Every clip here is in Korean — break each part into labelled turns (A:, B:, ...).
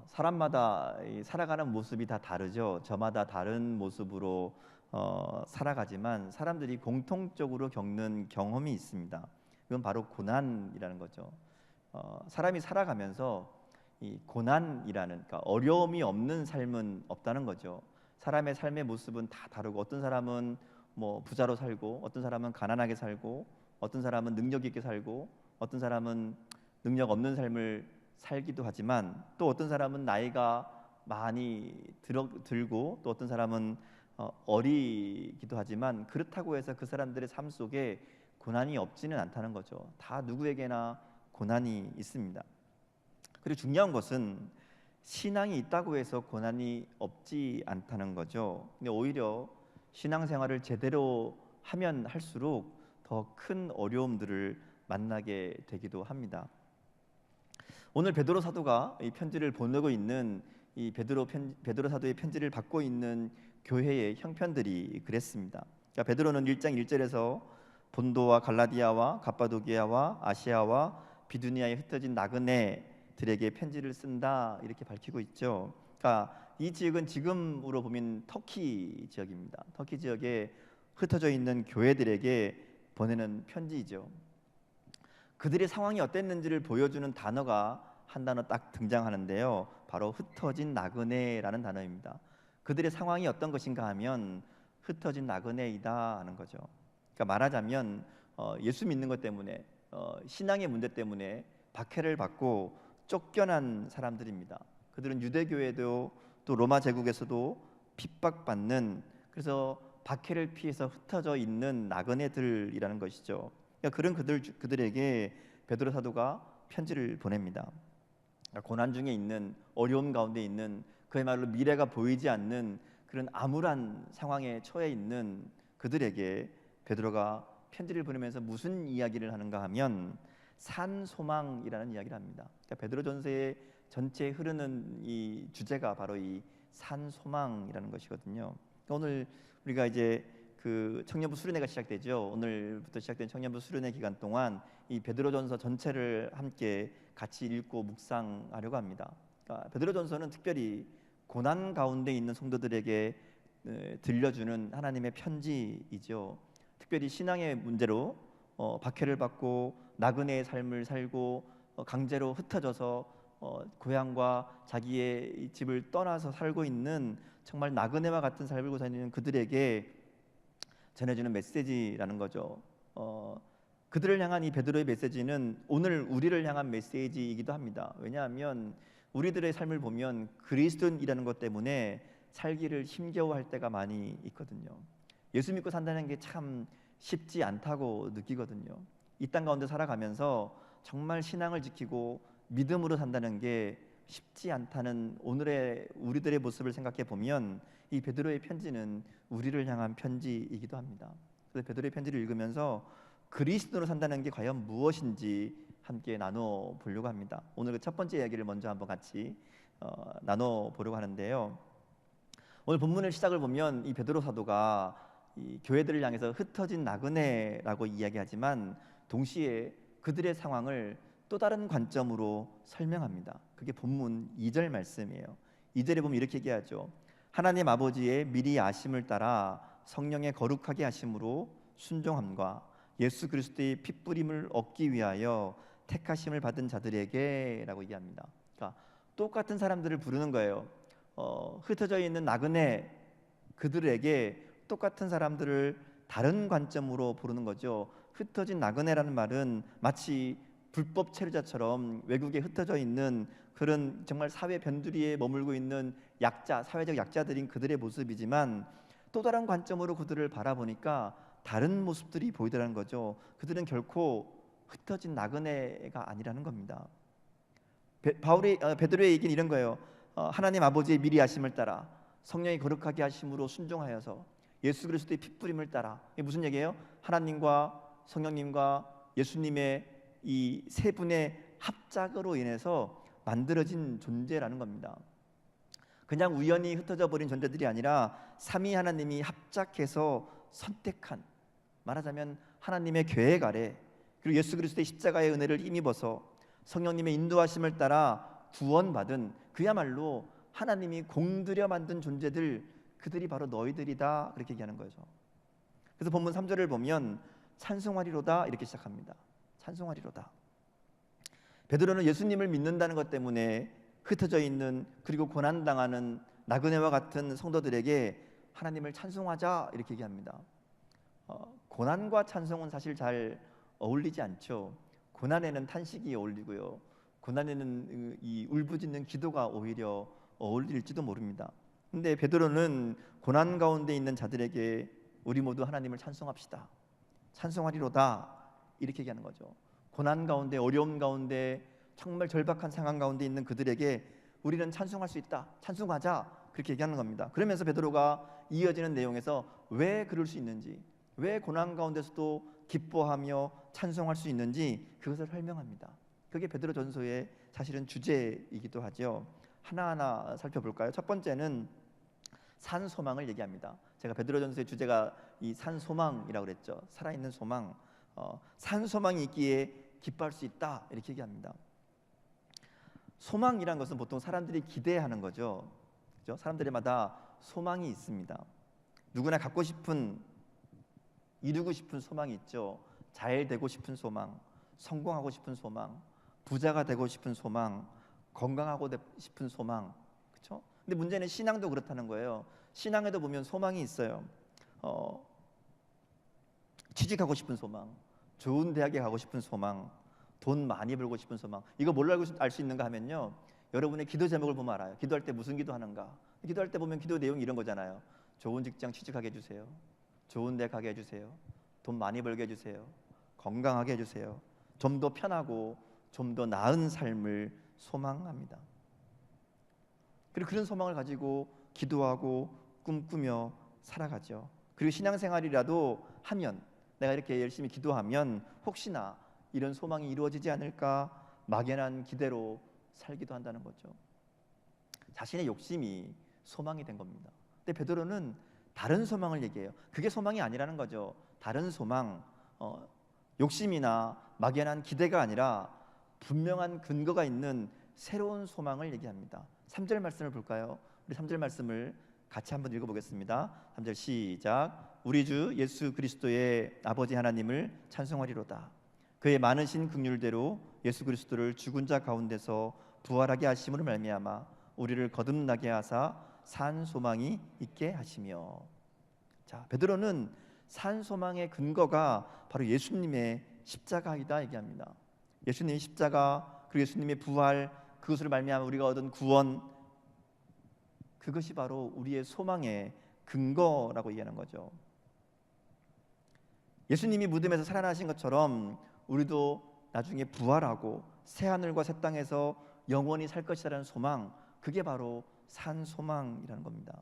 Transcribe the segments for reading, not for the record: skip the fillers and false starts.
A: 사람마다 살아가는 모습이 다 다르죠. 저마다 다른 모습으로 살아가지만 사람들이 공통적으로 겪는 경험이 있습니다. 그건 바로 고난이라는 거죠. 사람이 살아가면서 이 고난이라는, 그러니까 어려움이 없는 삶은 없다는 거죠. 사람의 삶의 모습은 다 다르고, 어떤 사람은 뭐 부자로 살고, 어떤 사람은 가난하게 살고, 어떤 사람은 능력 있게 살고, 어떤 사람은 능력 없는 삶을 살기도 하지만, 또 어떤 사람은 나이가 많이 들고, 또 어떤 사람은 어리기도 하지만, 그렇다고 해서 그 사람들의 삶 속에 고난이 없지는 않다는 거죠. 다 누구에게나 고난이 있습니다. 그리고 중요한 것은 신앙이 있다고 해서 고난이 없지 않다는 거죠. 근데 오히려 신앙생활을 제대로 하면 할수록 더 큰 어려움들을 만나게 되기도 합니다. 오늘 베드로 사도가 이 편지를 보내고 있는 이 베드로 사도의 편지를 받고 있는 교회의 형편들이 그랬습니다. 그러니까 베드로는 1장 1절에서 본도와 갈라디아와 갑바도기아와 아시아와 비두니아에 흩어진 나그네들에게 편지를 쓴다, 이렇게 밝히고 있죠. 그러니까 이 지역은 지금으로 보면 터키 지역입니다. 터키 지역에 흩어져 있는 교회들에게 보내는 편지이죠. 그들의 상황이 어땠는지를 보여주는 단어가 한 단어 딱 등장하는데요, 바로 흩어진 나그네라는 단어입니다. 그들의 상황이 어떤 것인가 하면 흩어진 나그네이다 하는 거죠. 그러니까 말하자면 예수 믿는 것 때문에, 신앙의 문제 때문에 박해를 받고 쫓겨난 사람들입니다. 그들은 유대교회도 또 로마 제국에서도 핍박받는, 그래서 박해를 피해서 흩어져 있는 나그네들이라는 것이죠. 그러니까 그런 그들에게 베드로 사도가 편지를 보냅니다. 그러니까 고난 중에 있는, 어려움 가운데 있는, 그야말로 미래가 보이지 않는 그런 암울한 상황에 처해 있는 그들에게 베드로가 편지를 보내면서 무슨 이야기를 하는가 하면 산소망이라는 이야기를 합니다. 그러니까 베드로전서의 전체에 흐르는 이 주제가 바로 이 산소망이라는 것이거든요. 그러니까 오늘 우리가 이제 그 청년부 수련회가 시작되죠. 오늘부터 시작된 청년부 수련회 기간 동안 이 베드로전서 전체를 함께 같이 읽고 묵상하려고 합니다. 그러니까 베드로전서는 특별히 고난 가운데 있는 성도들에게 들려주는 하나님의 편지이죠. 특별히 신앙의 문제로 박해를 받고 나그네의 삶을 살고 강제로 흩어져서 고향과 자기의 집을 떠나서 살고 있는 정말 나그네와 같은 삶을 살고 그들에게 전해주는 메시지라는 거죠. 그들을 향한 이 베드로의 메시지는 오늘 우리를 향한 메시지이기도 합니다. 왜냐하면 우리들의 삶을 보면 그리스도인이라는 것 때문에 살기를 힘겨워할 때가 많이 있거든요. 예수 믿고 산다는 게 참 쉽지 않다고 느끼거든요. 이 땅 가운데 살아가면서 정말 신앙을 지키고 믿음으로 산다는 게 쉽지 않다는 오늘의 우리들의 모습을 생각해 보면 이 베드로의 편지는 우리를 향한 편지이기도 합니다. 그래서 베드로의 편지를 읽으면서 그리스도로 산다는 게 과연 무엇인지 함께 나눠 보려고 합니다. 오늘 그 첫 번째 이야기를 먼저 한번 같이 나눠 보려고 하는데요. 오늘 본문의 시작을 보면 이 베드로 사도가 이 교회들을 향해서 흩어진 나그네라고 이야기하지만 동시에 그들의 상황을 또 다른 관점으로 설명합니다. 그게 본문 2절 말씀이에요. 2절에 보면 이렇게 얘기하죠. 하나님 아버지의 미리 아심을 따라 성령의 거룩하게 하심으로 순종함과 예수 그리스도의 핏부림을 얻기 위하여 택하심을 받은 자들에게 라고 얘기합니다. 그러니까 똑같은 사람들을 부르는 거예요. 흩어져 있는 나그네 그들에게 똑같은 사람들을 다른 관점으로 부르는 거죠. 흩어진 나그네라는 말은 마치 불법 체류자처럼 외국에 흩어져 있는 그런 정말 사회 변두리에 머물고 있는 약자, 사회적 약자들인 그들의 모습이지만 또 다른 관점으로 그들을 바라보니까 다른 모습들이 보이더라는 거죠. 그들은 결코 흩어진 나그네가 아니라는 겁니다. 베드로의 얘기는 이런 거예요. 하나님 아버지의 미리 아심을 따라 성령이 거룩하게 하심으로 순종하여서 예수 그리스도의 핏부림을 따라. 이게 무슨 얘기예요? 하나님과 성령님과 예수님의 이 세 분의 합작으로 인해서 만들어진 존재라는 겁니다. 그냥 우연히 흩어져 버린 존재들이 아니라 삼위 하나님이 합작해서 선택한, 말하자면 하나님의 계획 아래, 그리고 예수 그리스도의 십자가의 은혜를 힘입어서 성령님의 인도하심을 따라 구원받은 그야말로 하나님이 공들여 만든 존재들, 그들이 바로 너희들이다, 그렇게 얘기하는 거죠. 그래서 본문 3절을 보면 찬송하리로다 이렇게 시작합니다. 찬송하리로다. 베드로는 예수님을 믿는다는 것 때문에 흩어져 있는, 그리고 고난당하는 나그네와 같은 성도들에게 하나님을 찬송하자 이렇게 얘기합니다. 고난과 찬송은 사실 잘 어울리지 않죠. 고난에는 탄식이 어울리고요, 고난에는 이 울부짖는 기도가 오히려 어울릴지도 모릅니다. 근데 베드로는 고난 가운데 있는 자들에게 우리 모두 하나님을 찬송합시다, 찬송하리로다 이렇게 얘기하는 거죠. 고난 가운데, 어려움 가운데, 정말 절박한 상황 가운데 있는 그들에게 우리는 찬송할 수 있다, 찬송하자, 그렇게 얘기하는 겁니다. 그러면서 베드로가 이어지는 내용에서 왜 그럴 수 있는지, 왜 고난 가운데서도 기뻐하며 찬송할 수 있는지 그것을 설명합니다. 그게 베드로 전서의 사실은 주제이기도 하죠. 하나하나 살펴볼까요? 첫 번째는 산 소망을 얘기합니다. 제가 베드로 전서의 주제가 이 산 소망이라고 그랬죠. 살아있는 소망. 산 소망이 있기에 기뻐할 수 있다 이렇게 얘기합니다. 소망이란 것은 보통 사람들이 기대하는 거죠. 그렇죠? 사람들마다 소망이 있습니다. 누구나 갖고 싶은, 이루고 싶은 소망이 있죠. 잘 되고 싶은 소망, 성공하고 싶은 소망, 부자가 되고 싶은 소망, 건강하고 싶은 소망, 그렇죠? 근데 문제는 신앙도 그렇다는 거예요. 신앙에도 보면 소망이 있어요. 취직하고 싶은 소망, 좋은 대학에 가고 싶은 소망, 돈 많이 벌고 싶은 소망. 이거 뭘로 알 수 있는가 하면요, 여러분의 기도 제목을 보면 알아요. 기도할 때 무슨 기도하는가. 기도할 때 보면 기도 내용이 이런 거잖아요. 좋은 직장 취직하게 해주세요, 좋은 데 가게 해주세요, 돈 많이 벌게 해주세요, 건강하게 해주세요, 좀 더 편하고 좀 더 나은 삶을 소망합니다. 그리고 그런 소망을 가지고 기도하고 꿈꾸며 살아가죠. 그리고 신앙생활이라도 하면, 내가 이렇게 열심히 기도하면 혹시나 이런 소망이 이루어지지 않을까 막연한 기대로 살기도 한다는 거죠. 자신의 욕심이 소망이 된 겁니다. 근데 베드로는 다른 소망을 얘기해요. 그게 소망이 아니라는 거죠. 다른 소망, 욕심이나 막연한 기대가 아니라 분명한 근거가 있는 새로운 소망을 얘기합니다. 3절 말씀을 볼까요? 우리 3절 말씀을 같이 한번 읽어보겠습니다. 3절 시작. 우리 주 예수 그리스도의 아버지 하나님을 찬송하리로다. 그의 많으신 긍휼대로 예수 그리스도를 죽은 자 가운데서 부활하게 하심으로 말미암아 우리를 거듭나게 하사 산 소망이 있게 하시며. 자, 베드로는 산 소망의 근거가 바로 예수님의 십자가이다 얘기합니다. 예수님의 십자가, 그리고 예수님의 부활, 그것으로 말미암아 우리가 얻은 구원, 그것이 바로 우리의 소망의 근거라고 얘기하는 거죠. 예수님이 무덤에서 살아나신 것처럼 우리도 나중에 부활하고 새 하늘과 새 땅에서 영원히 살 것이라는 소망, 그게 바로 산 소망이라는 겁니다.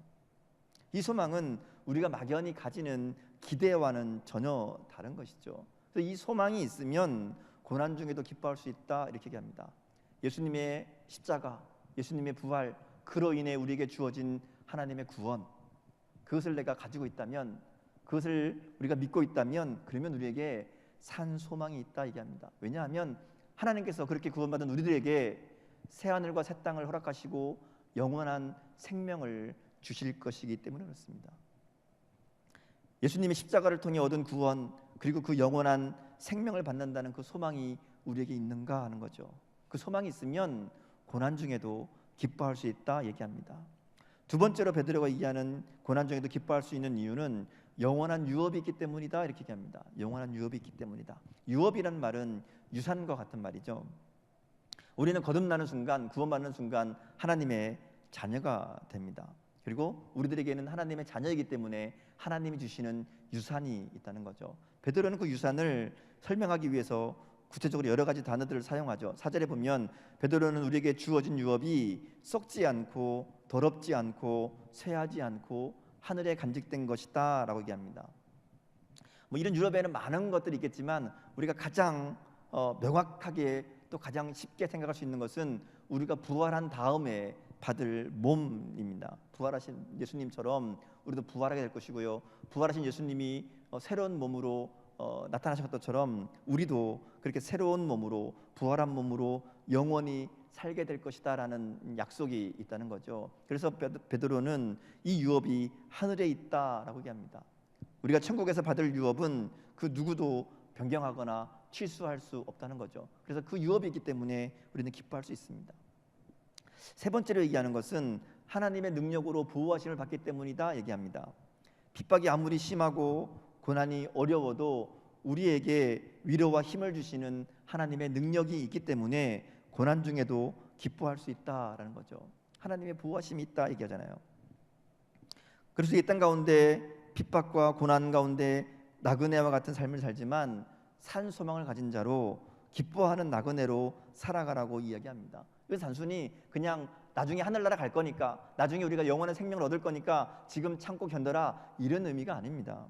A: 이 소망은 우리가 막연히 가지는 기대와는 전혀 다른 것이죠. 그래서 이 소망이 있으면 고난 중에도 기뻐할 수 있다 이렇게 얘기합니다. 예수님의 십자가, 예수님의 부활, 그로 인해 우리에게 주어진 하나님의 구원, 그것을 내가 가지고 있다면, 그것을 우리가 믿고 있다면, 그러면 우리에게 산 소망이 있다 얘기합니다. 왜냐하면 하나님께서 그렇게 구원받은 우리들에게 새 하늘과 새 땅을 허락하시고 영원한 생명을 주실 것이기 때문에 그렇습니다. 예수님의 십자가를 통해 얻은 구원, 그리고 그 영원한 생명을 받는다는 그 소망이 우리에게 있는가 하는 거죠. 그 소망이 있으면 고난 중에도 기뻐할 수 있다 얘기합니다. 두 번째로 베드로가 얘기하는 고난 중에도 기뻐할 수 있는 이유는 영원한 유업이 있기 때문이다 이렇게 얘기합니다. 영원한 유업이 있기 때문이다. 유업이란 말은 유산과 같은 말이죠. 우리는 거듭나는 순간, 구원받는 순간 하나님의 자녀가 됩니다. 그리고 우리들에게는 하나님의 자녀이기 때문에 하나님이 주시는 유산이 있다는 거죠. 베드로는 그 유산을 설명하기 위해서 구체적으로 여러 가지 단어들을 사용하죠. 4절에 보면 베드로는 우리에게 주어진 유업이 썩지 않고 더럽지 않고 쇠하지 않고 하늘에 간직된 것이다 라고 얘기합니다. 뭐 이런 유럽에는 많은 것들이 있겠지만 우리가 가장 명확하게 또 가장 쉽게 생각할 수 있는 것은 우리가 부활한 다음에 받을 몸입니다. 부활하신 예수님처럼 우리도 부활하게 될 것이고요, 부활하신 예수님이 새로운 몸으로 나타나신 것처럼 우리도 그렇게 새로운 몸으로, 부활한 몸으로 영원히 살게 될 것이다라는 약속이 있다는 거죠. 그래서 베드로는 이 유업이 하늘에 있다라고 얘기합니다. 우리가 천국에서 받을 유업은 그 누구도 변경하거나 취소할 수 없다는 거죠. 그래서 그 유업이 있기 때문에 우리는 기뻐할 수 있습니다. 세 번째로 얘기하는 것은 하나님의 능력으로 보호하심을 받기 때문이다 얘기합니다. 핍박이 아무리 심하고 고난이 어려워도 우리에게 위로와 힘을 주시는 하나님의 능력이 있기 때문에 고난 중에도 기뻐할 수 있다라는 거죠. 하나님의 보호하심이 있다 얘기하잖아요. 그래서 이 땅 가운데 핍박과 고난 가운데 나그네와 같은 삶을 살지만 산 소망을 가진 자로 기뻐하는 나그네로 살아가라고 이야기합니다. 그래서 단순히 그냥 나중에 하늘나라 갈 거니까, 나중에 우리가 영원한 생명을 얻을 거니까 지금 참고 견뎌라, 이런 의미가 아닙니다.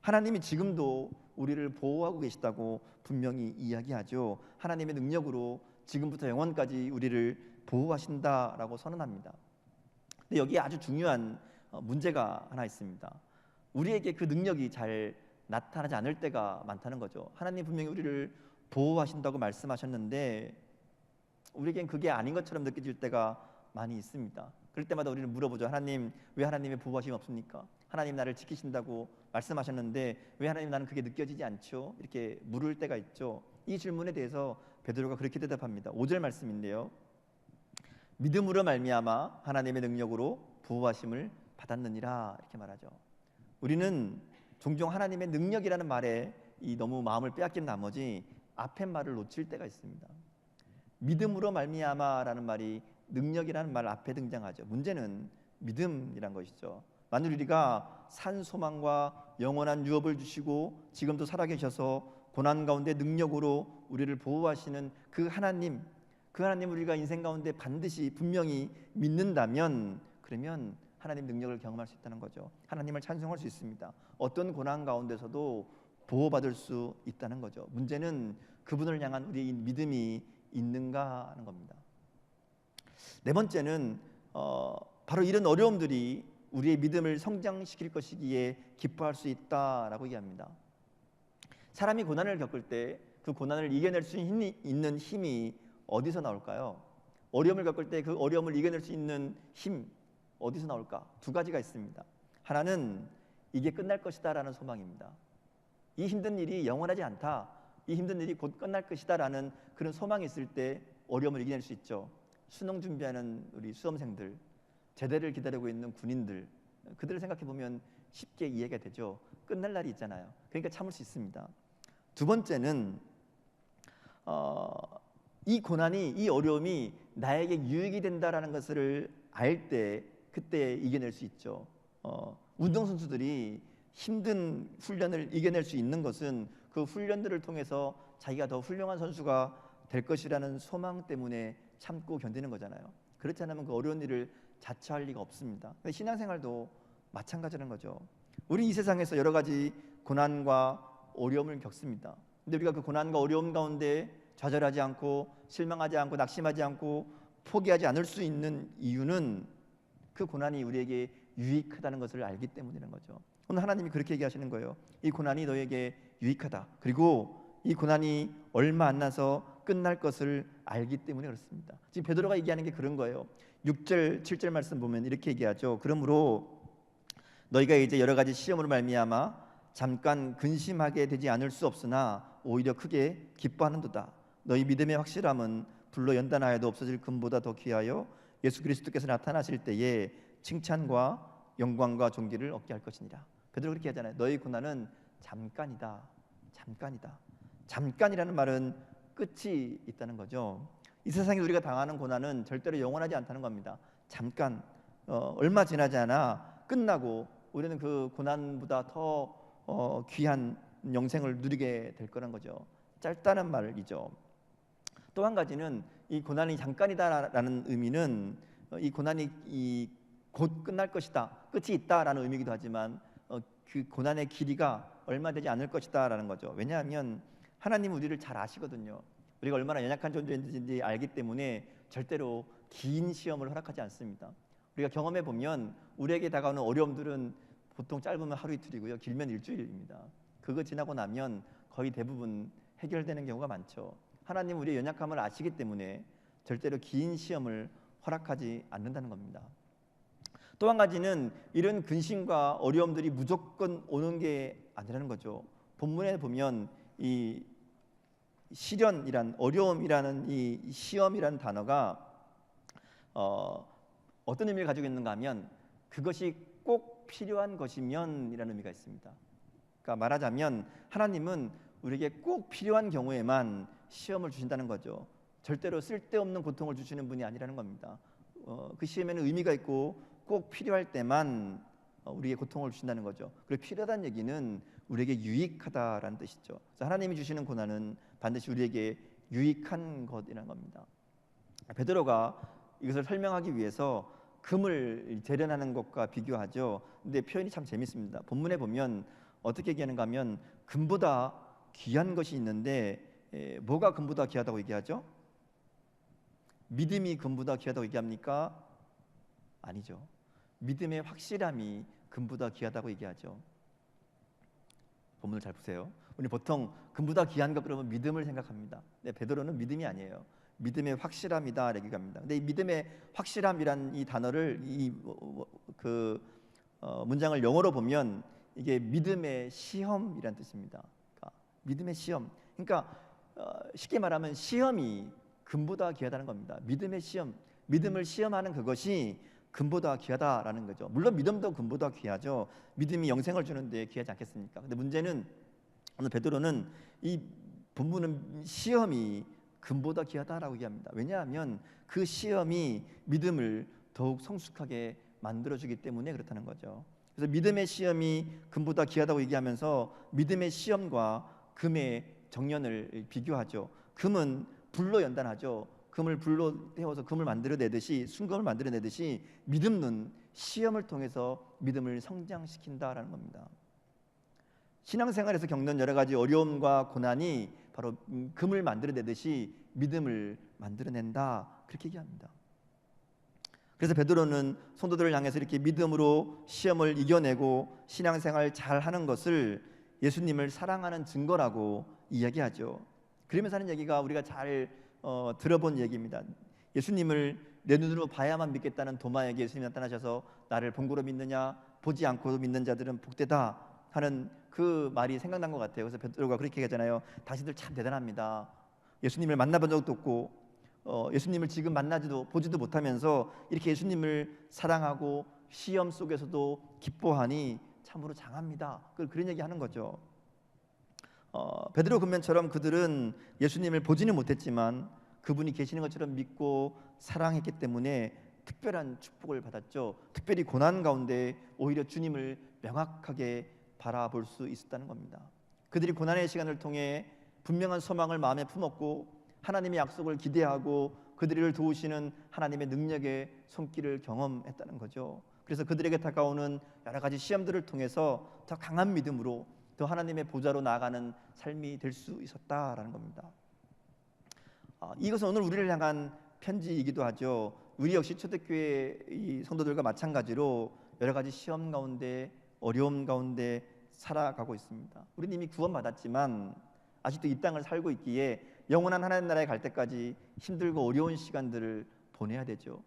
A: 하나님이 지금도 우리를 보호하고 계시다고 분명히 이야기하죠. 하나님의 능력으로 지금부터 영원까지 우리를 보호하신다라고 선언합니다. 근데 여기에 아주 중요한 문제가 하나 있습니다. 우리에게 그 능력이 잘 나타나지 않을 때가 많다는 거죠. 하나님 분명히 우리를 보호하신다고 말씀하셨는데 우리에겐 그게 아닌 것처럼 느껴질 때가 많이 있습니다. 그럴 때마다 우리는 물어보죠. 하나님, 왜 하나님의 보호하심이 없습니까? 하나님 나를 지키신다고 말씀하셨는데 왜 하나님 나는 그게 느껴지지 않죠? 이렇게 물을 때가 있죠. 이 질문에 대해서 베드로가 그렇게 대답합니다. 5절 말씀인데요. 믿음으로 말미암아 하나님의 능력으로 보호하심을 받았느니라, 이렇게 말하죠. 우리는 종종 하나님의 능력이라는 말에 너무 마음을 빼앗긴 나머지 앞에 말을 놓칠 때가 있습니다. 믿음으로 말미암아라는 말이 능력이라는 말 앞에 등장하죠. 문제는 믿음이란 것이죠. 만일 우리가 산 소망과 영원한 유업을 주시고 지금도 살아계셔서 고난 가운데 능력으로 우리를 보호하시는 그 하나님 우리가 인생 가운데 반드시 분명히 믿는다면, 그러면 하나님 능력을 경험할 수 있다는 거죠. 하나님을 찬송할 수 있습니다. 어떤 고난 가운데서도 보호받을 수 있다는 거죠. 문제는 그분을 향한 우리의 믿음이 있는가 하는 겁니다. 네 번째는 바로 이런 어려움들이 우리의 믿음을 성장시킬 것이기에 기뻐할 수 있다라고 얘기합니다. 사람이 고난을 겪을 때 그 고난을 이겨낼 수 있는 힘이 어디서 나올까요? 어려움을 겪을 때 그 어려움을 이겨낼 수 있는 힘 어디서 나올까? 두 가지가 있습니다. 하나는 이게 끝날 것이다 라는 소망입니다. 이 힘든 일이 영원하지 않다, 이 힘든 일이 곧 끝날 것이다 라는 그런 소망이 있을 때 어려움을 이겨낼 수 있죠. 수능 준비하는 우리 수험생들, 제대를 기다리고 있는 군인들, 그들을 생각해 보면 쉽게 이해가 되죠. 끝날 날이 있잖아요. 그러니까 참을 수 있습니다. 두 번째는 이 고난이, 이 어려움이 나에게 유익이 된다라는 것을 알 때 그때 이겨낼 수 있죠. 운동선수들이 힘든 훈련을 이겨낼 수 있는 것은 그 훈련들을 통해서 자기가 더 훌륭한 선수가 될 것이라는 소망 때문에 참고 견디는 거잖아요. 그렇지 않으면 그 어려운 일을 자처할 리가 없습니다. 신앙생활도 마찬가지라는 거죠. 우리 이 세상에서 여러 가지 고난과 어려움을 겪습니다. 근데 우리가 그 고난과 어려움 가운데 좌절하지 않고 실망하지 않고 낙심하지 않고 포기하지 않을 수 있는 이유는 그 고난이 우리에게 유익하다는 것을 알기 때문이라는 거죠. 오늘 하나님이 그렇게 얘기하시는 거예요. 이 고난이 너에게 유익하다. 그리고 이 고난이 얼마 안 나서 끝날 것을 알기 때문에 그렇습니다. 지금 베드로가 얘기하는 게 그런 거예요. 6절, 7절 말씀 보면 이렇게 얘기하죠. 그러므로 너희가 이제 여러 가지 시험으로 말미암아 잠깐 근심하게 되지 않을 수 없으나 오히려 크게 기뻐하는도다. 너희 믿음의 확실함은 불로 연단하여도 없어질 금보다 더 귀하여 예수 그리스도께서 나타나실 때에 칭찬과 영광과 존귀를 얻게 할 것이니라. 베드로 그렇게 하잖아요. 너희 고난은 잠깐이다. 잠깐이다. 잠깐이라는 말은 끝이 있다는 거죠. 이 세상에 우리가 당하는 고난은 절대로 영원하지 않다는 겁니다. 잠깐, 얼마 지나지 않아 끝나고 우리는 그 고난보다 더 귀한 영생을 누리게 될 거란 거죠. 짧다는 말이죠. 또 한 가지는 이 고난이 잠깐이다라는 의미는 이 고난이 곧 끝날 것이다, 끝이 있다라는 의미이기도 하지만 그 고난의 길이가 얼마 되지 않을 것이다라는 거죠. 왜냐하면 하나님은 우리를 잘 아시거든요. 우리가 얼마나 연약한 존재인지 알기 때문에 절대로 긴 시험을 허락하지 않습니다. 우리가 경험해 보면 우리에게 다가오는 어려움들은 보통 짧으면 하루 이틀이고요, 길면 일주일입니다. 그거 지나고 나면 거의 대부분 해결되는 경우가 많죠. 하나님 우리의 연약함을 아시기 때문에 절대로 긴 시험을 허락하지 않는다는 겁니다. 또 한 가지는 이런 근심과 어려움들이 무조건 오는 게 아니라는 거죠. 본문에 보면 이 시련이란 어려움이라는 이 시험이라는 단어가 어떤 의미를 가지고 있는가 하면 그것이 꼭 필요한 것이면이라는 의미가 있습니다. 그러니까 말하자면 하나님은 우리에게 꼭 필요한 경우에만 시험을 주신다는 거죠. 절대로 쓸데없는 고통을 주시는 분이 아니라는 겁니다. 그 시험에는 의미가 있고 꼭 필요할 때만 우리에게 고통을 주신다는 거죠. 그리고 필요하다는 얘기는 우리에게 유익하다라는 뜻이죠. 그래서 하나님이 주시는 고난은 반드시 우리에게 유익한 것이라는 겁니다. 베드로가 이것을 설명하기 위해서 금을 재련하는 것과 비교하죠. 근데 표현이 참 재밌습니다. 본문에 보면 어떻게 얘기하는가 하면 금보다 귀한 것이 있는데 뭐가 금보다 귀하다고 얘기하죠? 믿음이 금보다 귀하다고 얘기합니까? 아니죠. 믿음의 확실함이 금보다 귀하다고 얘기하죠. 본문을 잘 보세요. 우리 보통 금보다 귀한 것 그러면 믿음을 생각합니다. 근데 베드로는 믿음이 아니에요. 믿음의 확실함이다 이렇게 합니다. 근데 이 믿음의 확실함이란 이 단어를 문장을 영어로 보면 이게 믿음의 시험이란 뜻입니다. 그러니까 믿음의 시험. 그러니까 쉽게 말하면 시험이 금보다 귀하다는 겁니다. 믿음의 시험, 믿음을 시험하는 그것이 금보다 귀하다라는 거죠. 물론 믿음도 금보다 귀하죠. 믿음이 영생을 주는데 귀하지 않겠습니까? 근데 문제는 오늘 베드로는 이 본문은 시험이 금보다 귀하다라고 얘기합니다. 왜냐하면 그 시험이 믿음을 더욱 성숙하게 만들어주기 때문에 그렇다는 거죠. 그래서 믿음의 시험이 금보다 귀하다고 얘기하면서 믿음의 시험과 금의 정련을 비교하죠. 금은 불로 연단하죠. 금을 불로 태워서 금을 만들어내듯이 순금을 만들어내듯이 믿음은 시험을 통해서 믿음을 성장시킨다라는 겁니다. 신앙생활에서 겪는 여러 가지 어려움과 고난이 바로 금을 만들어내듯이 믿음을 만들어낸다 그렇게 얘기합니다. 그래서 베드로는 성도들을 향해서 이렇게 믿음으로 시험을 이겨내고 신앙생활 잘하는 것을 예수님을 사랑하는 증거라고 이야기하죠. 그러면서 하는 얘기가 우리가 잘 들어본 얘기입니다. 예수님을 내 눈으로 봐야만 믿겠다는 도마에게 예수님이 나타나셔서 나를 본고로 믿느냐 보지 않고도 믿는 자들은 복되다 하는 그 말이 생각난 것 같아요. 그래서 베드로가 그렇게 얘기하잖아요. 당신들 참 대단합니다. 예수님을 만나본 적도 없고 예수님을 지금 만나지도 보지도 못하면서 이렇게 예수님을 사랑하고 시험 속에서도 기뻐하니 참으로 장합니다. 그런 얘기하는 거죠. 베드로 근면처럼 그들은 예수님을 보지는 못했지만 그분이 계시는 것처럼 믿고 사랑했기 때문에 특별한 축복을 받았죠. 특별히 고난 가운데 오히려 주님을 명확하게 바라볼 수 있었다는 겁니다. 그들이 고난의 시간을 통해 분명한 소망을 마음에 품었고 하나님의 약속을 기대하고 그들을 도우시는 하나님의 능력의 손길을 경험했다는 거죠. 그래서 그들에게 다가오는 여러 가지 시험들을 통해서 더 강한 믿음으로 더 하나님의 보좌로 나아가는 삶이 될 수 있었다라는 겁니다. 이것은 오늘 우리를 향한 편지이기도 하죠. 우리 역시 초대교회 이 성도들과 마찬가지로 여러 가지 시험 가운데 어려움 가운데 살아가고 있습니다. 우리는 이미 구원받았지만 아직도 이 땅을 살고 있기에 영원한 하나님 나라에 갈 때까지 힘들고 어려운 시간들을 보내야 되죠.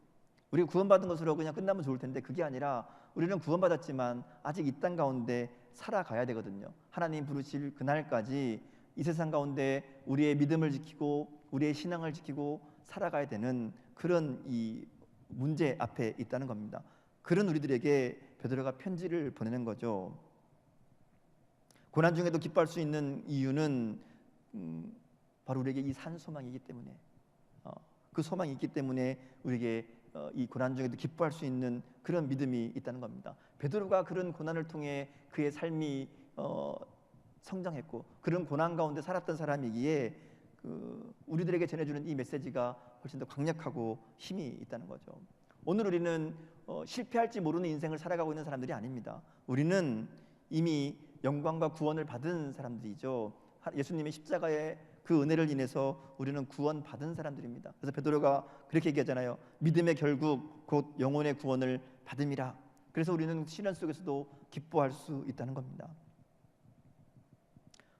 A: 우리가 구원받은 것으로 그냥 끝나면 좋을 텐데 그게 아니라 우리는 구원받았지만 아직 이 땅 가운데 살아가야 되거든요. 하나님 부르실 그날까지 이 세상 가운데 우리의 믿음을 지키고 우리의 신앙을 지키고 살아가야 되는 그런 이 문제 앞에 있다는 겁니다. 그런 우리들에게 베드로가 편지를 보내는 거죠. 고난 중에도 기뻐할 수 있는 이유는 바로 우리에게 이 산 소망이기 때문에 그 소망이 있기 때문에 우리에게 이 고난 중에도 기뻐할 수 있는 그런 믿음이 있다는 겁니다. 베드로가 그런 고난을 통해 그의 삶이 성장했고 그런 고난 가운데 살았던 사람이기에 우리들에게 전해주는 이 메시지가 훨씬 더 강력하고 힘이 있다는 거죠. 오늘 우리는 실패할지 모르는 인생을 살아가고 있는 사람들이 아닙니다. 우리는 이미 영광과 구원을 받은 사람들이죠. 예수님의 십자가의 그 은혜를 인해서 우리는 구원받은 사람들입니다. 그래서 베드로가 그렇게 얘기하잖아요. 믿음의 결국 곧 영혼의 구원을 받음이라. 그래서 우리는 시련 속에서도 기뻐할 수 있다는 겁니다.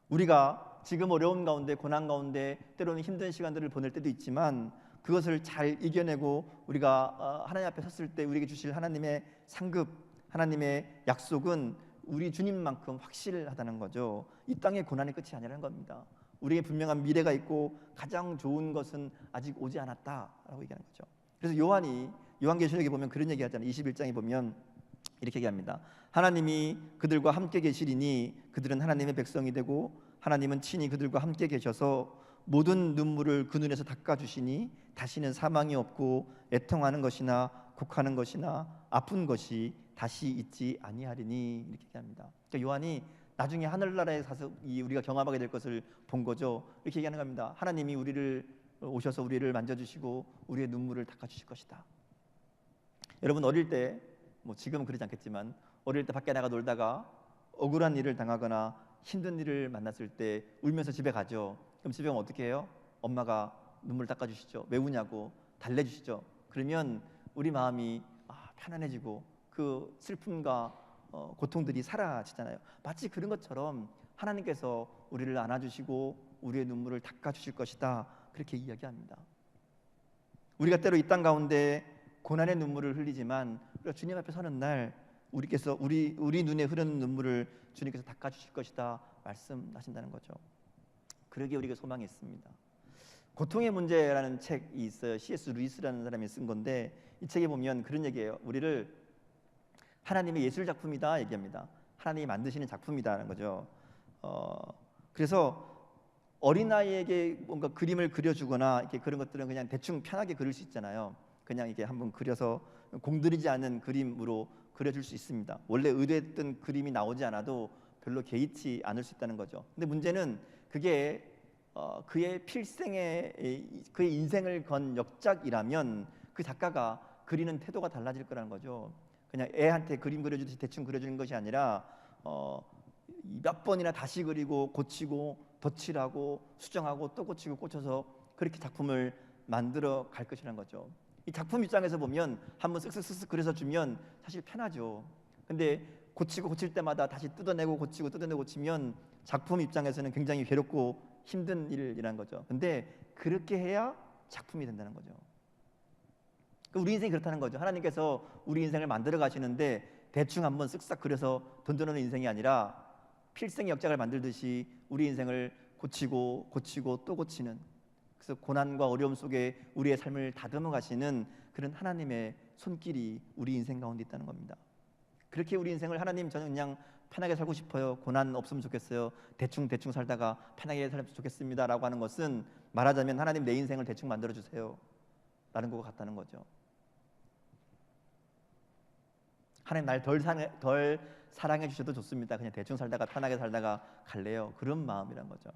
A: 우리가 지금 어려움 가운데, 고난 가운데 때로는 힘든 시간들을 보낼 때도 있지만 그것을 잘 이겨내고 우리가 하나님 앞에 섰을 때 우리에게 주실 하나님의 상급, 하나님의 약속은 우리 주님만큼 확실하다는 거죠. 이 땅의 고난의 끝이 아니라는 겁니다. 우리에게 분명한 미래가 있고 가장 좋은 것은 아직 오지 않았다라고 얘기하는 거죠. 그래서 요한이 요한계시록에 보면 그런 얘기 하잖아요. 21장에 보면 이렇게 얘기합니다. 하나님이 그들과 함께 계시리니 그들은 하나님의 백성이 되고 하나님은 친히 그들과 함께 계셔서 모든 눈물을 그 눈에서 닦아주시니 다시는 사망이 없고 애통하는 것이나 곡하는 것이나 아픈 것이 다시 있지 아니하리니 이렇게 얘기합니다. 그러니까 요한이 나중에 하늘나라에 가서 우리가 경험하게 될 것을 본 거죠. 이렇게 얘기하는 겁니다. 하나님이 우리를 오셔서 우리를 만져주시고 우리의 눈물을 닦아주실 것이다. 여러분 어릴 때 지금은 그러지 않겠지만 어릴 때 밖에 나가 놀다가 억울한 일을 당하거나 힘든 일을 만났을 때 울면서 집에 가죠. 그럼 집에 가면 어떻게 해요? 엄마가 눈물 닦아주시죠. 왜 우냐고 달래주시죠. 그러면 우리 마음이 편안해지고 그 슬픔과 고통들이 사라지잖아요. 마치 그런 것처럼 하나님께서 우리를 안아주시고 우리의 눈물을 닦아주실 것이다. 그렇게 이야기합니다. 우리가 때로 이 땅 가운데 고난의 눈물을 흘리지만 우리가 주님 앞에 서는 날 우리께서 우리 눈에 흐르는 눈물을 주님께서 닦아주실 것이다 말씀하신다는 거죠. 그러기에 우리가 소망이 있습니다. 고통의 문제라는 책이 있어요. C.S. 루이스라는 사람이 쓴 건데 이 책에 보면 그런 얘기예요. 우리를 하나님의 예술 작품이다 얘기합니다. 하나님이 만드시는 작품이다라는 거죠. 그래서 어린아이에게 뭔가 그림을 그려주거나 이렇게 그런 것들은 그냥 대충 편하게 그릴 수 있잖아요. 그냥 이게 한번 그려서 공들이지 않은 그림으로 그려줄 수 있습니다. 원래 의도했던 그림이 나오지 않아도 별로 개의치 않을 수 있다는 거죠. 근데 문제는 그게 그의 필생의 그의 인생을 건 역작이라면 그 작가가 그리는 태도가 달라질 거라는 거죠. 그냥 애한테 그림 그려주듯이 대충 그려주는 것이 아니라 몇 번이나 다시 그리고 고치고 덧칠하고 수정하고 또 고치고 꽂혀서 그렇게 작품을 만들어 갈 것이라는 거죠. 이 작품 입장에서 보면 한번 쓱쓱쓱쓱 그려서 주면 사실 편하죠. 근데 고치고 고칠 때마다 다시 뜯어내고 고치고 뜯어내고 고치면 작품 입장에서는 굉장히 괴롭고 힘든 일이라는 거죠. 근데 그렇게 해야 작품이 된다는 거죠. 우리 인생이 그렇다는 거죠. 하나님께서 우리 인생을 만들어 가시는데 대충 한번 쓱싹 그려서 던져놓는 인생이 아니라 필생의 역작을 만들듯이 우리 인생을 고치고 고치고 또 고치는, 그래서 고난과 어려움 속에 우리의 삶을 다듬어 가시는 그런 하나님의 손길이 우리 인생 가운데 있다는 겁니다. 그렇게 우리 인생을 하나님 저는 그냥 편하게 살고 싶어요, 고난 없으면 좋겠어요, 대충 살다가 편하게 살면 좋겠습니다 라고 하는 것은 말하자면 하나님 내 인생을 대충 만들어 주세요 라는 것 같다는 거죠. 하나님 날 덜 사랑해 주셔도 좋습니다, 그냥 대충 살다가 편하게 살다가 갈래요, 그런 마음이란 거죠.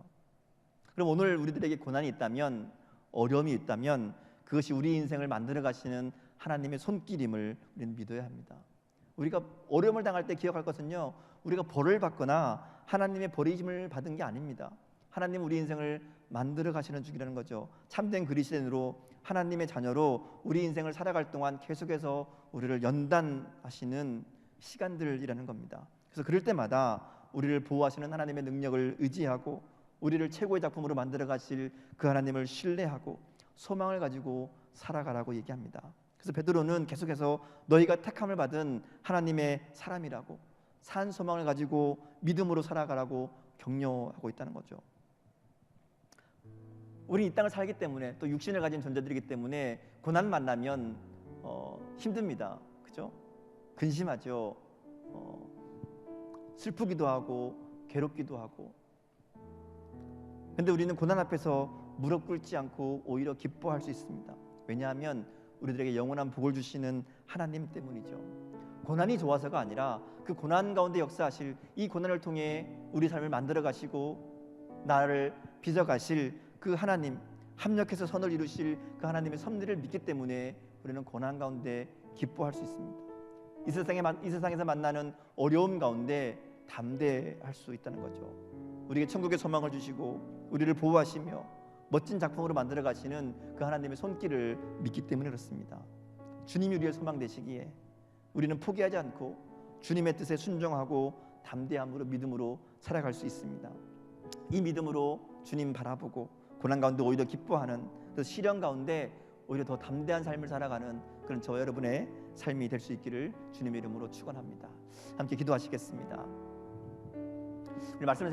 A: 그럼 오늘 우리들에게 고난이 있다면, 어려움이 있다면 그것이 우리 인생을 만들어 가시는 하나님의 손길임을 우리는 믿어야 합니다. 우리가 어려움을 당할 때 기억할 것은요, 우리가 벌을 받거나 하나님의 버리심을 받은 게 아닙니다. 하나님 우리 인생을 만들어 가시는 중이라는 거죠. 참된 그리스도인으로 하나님의 자녀로 우리 인생을 살아갈 동안 계속해서 우리를 연단하시는 시간들이라는 겁니다. 그래서 그럴 때마다 우리를 보호하시는 하나님의 능력을 의지하고 우리를 최고의 작품으로 만들어 가실 그 하나님을 신뢰하고 소망을 가지고 살아가라고 얘기합니다. 그래서 베드로는 계속해서 너희가 택함을 받은 하나님의 사람이라고, 산 소망을 가지고 믿음으로 살아가라고 격려하고 있다는 거죠. 우리 이 땅을 살기 때문에, 또 육신을 가진 존재들이기 때문에 고난 만나면 힘듭니다. 그죠? 근심하죠. 슬프기도 하고 괴롭기도 하고. 근데 우리는 고난 앞에서 무릎 꿇지 않고 오히려 기뻐할 수 있습니다. 왜냐하면 우리들에게 영원한 복을 주시는 하나님 때문이죠. 고난이 좋아서가 아니라 그 고난 가운데 역사하실, 이 고난을 통해 우리 삶을 만들어 가시고 나를 빚어 가실 그 하나님, 합력해서 선을 이루실 그 하나님의 섭리를 믿기 때문에 우리는 고난 가운데 기뻐할 수 있습니다. 이 세상에서 만나는 어려움 가운데 담대할 수 있다는 거죠. 우리에게 천국의 소망을 주시고 우리를 보호하시며 멋진 작품으로 만들어 가시는 그 하나님의 손길을 믿기 때문에 그렇습니다. 주님이 우리의 소망 되시기에 우리는 포기하지 않고 주님의 뜻에 순종하고 담대함으로 믿음으로 살아갈 수 있습니다. 이 믿음으로 주님 바라보고 고난 가운데 오히려 기뻐하는, 그 시련 가운데 오히려 더 담대한 삶을 살아가는 그런 저 여러분의 삶이 될 수 있기를 주님의 이름으로 축원합니다. 함께 기도하시겠습니다. 우리 말씀을